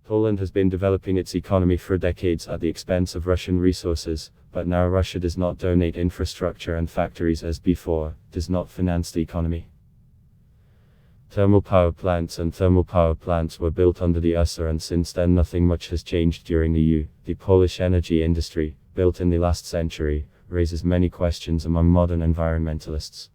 Poland has been developing its economy for decades at the expense of Russian resources, but now Russia does not donate infrastructure and factories as before, does not finance the economy. Thermal power plants were built under the USSR, and since then nothing much has changed during the EU. The Polish energy industry, built in the last century, raises many questions among modern environmentalists.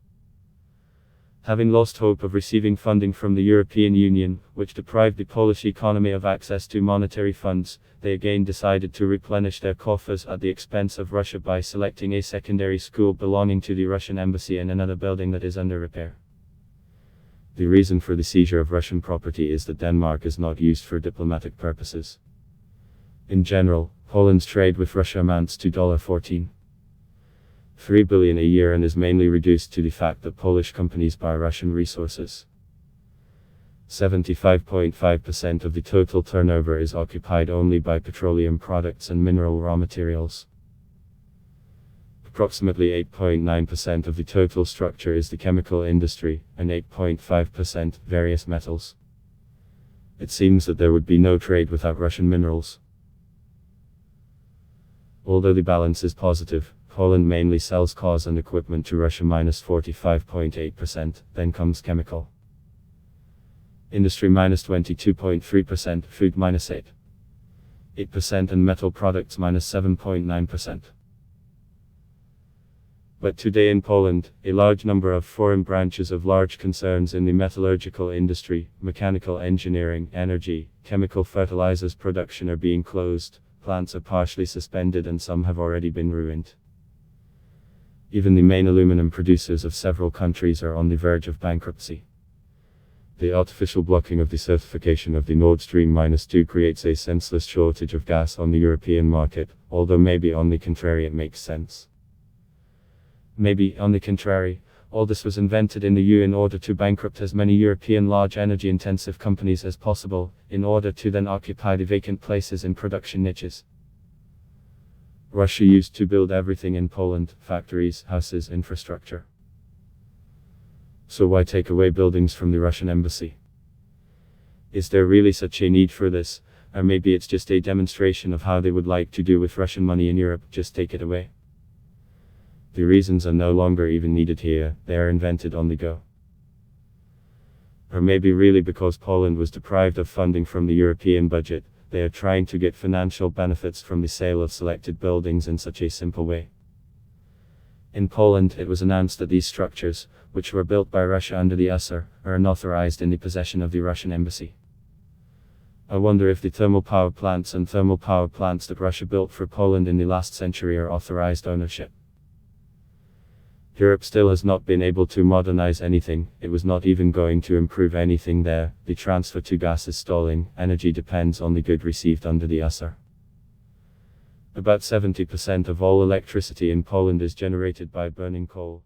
Having lost hope of receiving funding from the European Union, which deprived the Polish economy of access to monetary funds, they again decided to replenish their coffers at the expense of Russia by selecting a secondary school belonging to the Russian embassy in another building that is under repair. The reason for the seizure of Russian property is that Denmark is not used for diplomatic purposes. In general, Poland's trade with Russia amounts to $14.3 billion a year and is mainly reduced to the fact that Polish companies buy Russian resources. 75.5% of the total turnover is occupied only by petroleum products and mineral raw materials. Approximately 8.9% of the total structure is the chemical industry, and 8.5% various metals. It seems that there would be no trade without Russian minerals. Although the balance is positive, Poland mainly sells cars and equipment to Russia -45.8%, then comes chemical industry -22.3%, food -8%, and metal products -7.9%. But today in Poland, a large number of foreign branches of large concerns in the metallurgical industry, mechanical engineering, energy, chemical fertilizers production are being closed, plants are partially suspended, and some have already been ruined. Even the main aluminum producers of several countries are on the verge of bankruptcy. The artificial blocking of the certification of the Nord Stream -2 creates a senseless shortage of gas on the European market, although maybe on the contrary it makes sense. Maybe, on the contrary, all this was invented in the EU in order to bankrupt as many European large energy-intensive companies as possible, in order to then occupy the vacant places in production niches. Russia used to build everything in Poland: factories, houses, infrastructure. So why take away buildings from the Russian embassy? Is there really such a need for this, or maybe it's just a demonstration of how they would like to do with Russian money in Europe: just take it away? The reasons are no longer even needed here, they are invented on the go. Or maybe really because Poland was deprived of funding from the European budget, they are trying to get financial benefits from the sale of selected buildings in such a simple way. In Poland, it was announced that these structures, which were built by Russia under the USSR, are unauthorized in the possession of the Russian embassy. I wonder if the thermal power plants that Russia built for Poland in the last century are authorized ownership. Europe still has not been able to modernize anything, it was not even going to improve anything there. The transfer to gas is stalling, energy depends on the good received under the USSR. About 70% of all electricity in Poland is generated by burning coal.